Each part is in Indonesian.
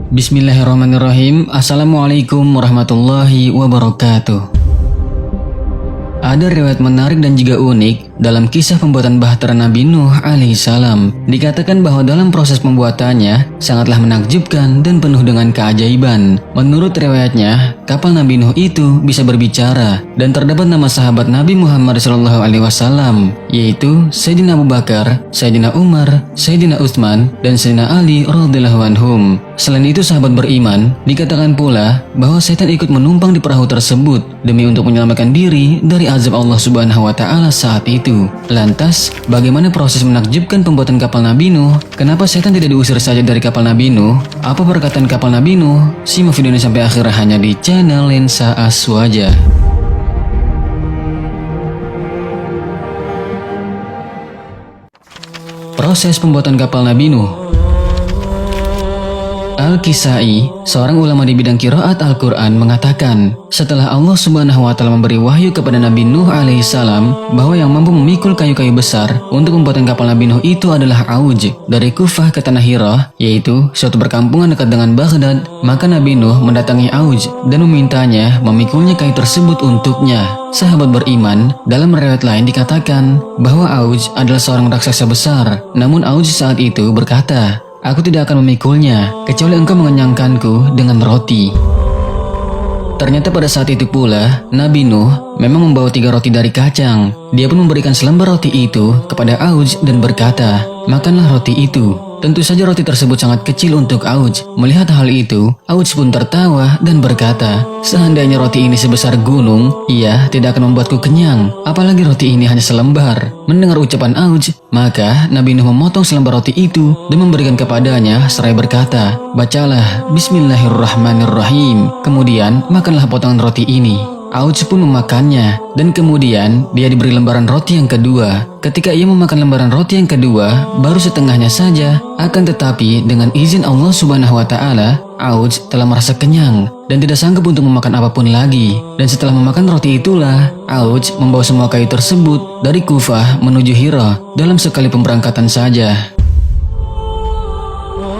Bismillahirrahmanirrahim. Assalamualaikum warahmatullahi wabarakatuh. Ada riwayat menarik dan juga unik dalam kisah pembuatan bahtera Nabi Nuh alaihissalam. Dikatakan bahwa dalam proses pembuatannya sangatlah menakjubkan dan penuh dengan keajaiban. Menurut riwayatnya, kapal Nabi Nuh itu bisa berbicara dan terdapat nama sahabat Nabi Muhammad SAW, yaitu Sayyidina Abu Bakar, Sayyidina Umar, Sayyidina Utsman, dan Sayyidina Ali radhiyallahu anhum. Selain itu, sahabat beriman dikatakan pula bahwa setan ikut menumpang di perahu tersebut demi untuk menyelamatkan diri dari azab Allah Subhanahu wa taala saat itu. Lantas, bagaimana proses menakjubkan pembuatan kapal Nabi Nuh? Kenapa setan tidak diusir saja dari kapal Nabi Nuh? Apa perkataan kapal Nabi Nuh? Simak video ini sampai akhir hanya di channel Lensa Aswaja. Proses pembuatan kapal Nabi Nuh. Al-Kisai, seorang ulama di bidang qiraat Al-Quran, mengatakan, setelah Allah Subhanahu wa taala memberi wahyu kepada Nabi Nuh alaihissalam bahwa yang mampu memikul kayu-kayu besar untuk pembuatan kapal Nabi Nuh itu adalah Auj dari Kufah ke tanah Hira, yaitu suatu perkampungan dekat dengan Baghdad, maka Nabi Nuh mendatangi Auj dan memintanya memikulnya kayu tersebut untuknya. Sahabat beriman, dalam riwayat lain dikatakan bahwa Auj adalah seorang raksasa besar, namun Auj saat itu berkata, "Aku tidak akan memikulnya, kecuali engkau mengenyangkanku dengan roti." Ternyata pada saat itu pula, Nabi Nuh memang membawa 3 roti dari kacang. Dia pun memberikan selembar roti itu kepada Auj dan berkata, "Makanlah roti itu." Tentu saja roti tersebut sangat kecil untuk Auj. Melihat hal itu, Auj pun tertawa dan berkata, "Seandainya roti ini sebesar gunung, ia tidak akan membuatku kenyang. Apalagi roti ini hanya selembar." Mendengar ucapan Auj, maka Nabi Nuh memotong selembar roti itu dan memberikan kepadanya seraya berkata, "Bacalah Bismillahirrahmanirrahim. Kemudian makanlah potongan roti ini." Auj pun memakannya, dan kemudian dia diberi lembaran roti yang kedua. Ketika ia memakan lembaran roti yang kedua, baru setengahnya saja, akan tetapi dengan izin Allah Subhanahu wa taala, Auj telah merasa kenyang dan tidak sanggup untuk memakan apapun lagi. Dan setelah memakan roti itulah, Auj membawa semua kayu tersebut dari Kufah menuju Hira dalam sekali pemberangkatan saja.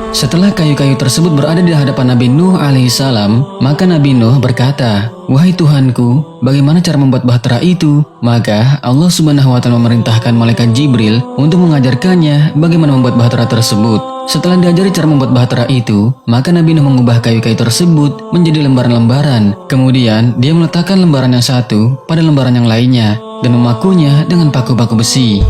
Setelah kayu-kayu tersebut berada di hadapan Nabi Nuh alaihissalam, maka Nabi Nuh berkata, "Wahai Tuhanku, bagaimana cara membuat bahtera itu?" Maka Allah Subhanahu wa taala memerintahkan malaikat Jibril untuk mengajarkannya bagaimana membuat bahtera tersebut. Setelah diajari cara membuat bahtera itu, maka Nabi Nuh mengubah kayu-kayu tersebut menjadi lembaran-lembaran. Kemudian dia meletakkan lembaran yang satu pada lembaran yang lainnya dan memakunya dengan paku-paku besi.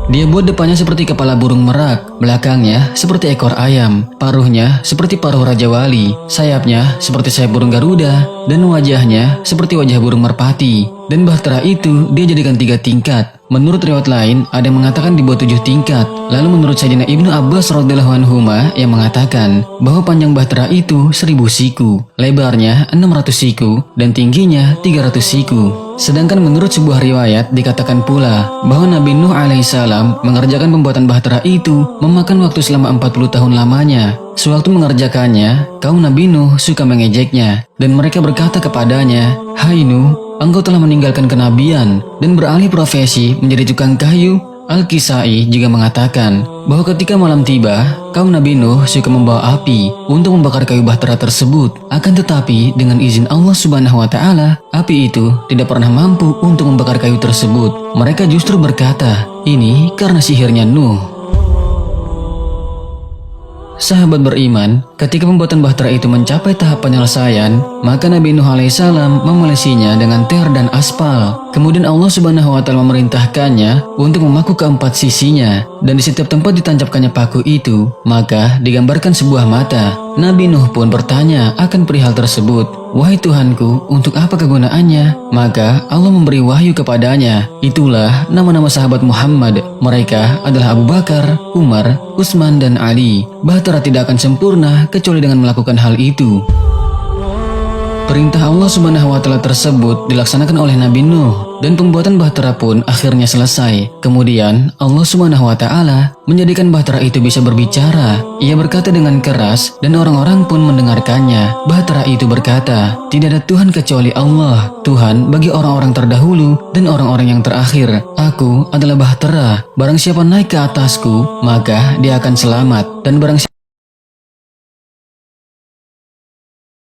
Dia buat depannya seperti kepala burung merak, belakangnya seperti ekor ayam, paruhnya seperti paruh Raja Wali, sayapnya seperti sayap burung Garuda, dan wajahnya seperti wajah burung merpati. Dan bahtera itu dia jadikan 3 tingkat. Menurut riwayat lain, ada yang mengatakan dibuat 7 tingkat. Lalu menurut Sayyidina Ibnu Abbas radhiyallahu anhuma yang mengatakan bahwa panjang bahtera itu 1000 siku, lebarnya 600 siku, dan tingginya 300 siku. Sedangkan menurut sebuah riwayat dikatakan pula bahwa Nabi Nuh alaihissalam mengerjakan pembuatan bahtera itu memakan waktu selama 40 tahun lamanya. Sewaktu mengerjakannya, kaum Nabi Nuh suka mengejeknya, dan mereka berkata kepadanya, "Hai Nuh, engkau telah meninggalkan kenabian dan beralih profesi menjadi tukang kayu." Al-Kisai juga mengatakan bahwa ketika malam tiba, kaum Nabi Nuh suka membawa api untuk membakar kayu bahtera tersebut. Akan tetapi dengan izin Allah Subhanahu wa taala, api itu tidak pernah mampu untuk membakar kayu tersebut. Mereka justru berkata, "Ini karena sihirnya Nuh." Sahabat beriman, ketika pembuatan bahtera itu mencapai tahap penyelesaian, maka Nabi Nuh alaihissalam memolesinya dengan ter dan aspal. Kemudian Allah Subhanahu wa taala memerintahkannya untuk memaku keempat sisinya, dan di setiap tempat ditancapkannya paku itu, maka digambarkan sebuah mata. Nabi Nuh pun bertanya akan perihal tersebut, "Wahai Tuhanku, untuk apa kegunaannya?" Maka Allah memberi wahyu kepadanya. Itulah nama-nama sahabat Muhammad. Mereka adalah Abu Bakar, Umar, Utsman, dan Ali. Bahtera tidak akan sempurna kecuali dengan melakukan hal itu. Perintah Allah Subhanahu wa taala tersebut dilaksanakan oleh Nabi Nuh dan pembuatan bahtera pun akhirnya selesai. Kemudian Allah Subhanahu wa taala menjadikan bahtera itu bisa berbicara. Ia berkata dengan keras dan orang-orang pun mendengarkannya. Bahtera itu berkata, "Tidak ada Tuhan kecuali Allah, Tuhan bagi orang-orang terdahulu dan orang-orang yang terakhir. Aku adalah bahtera. Barang siapa naik ke atasku, maka dia akan selamat, dan barang siapa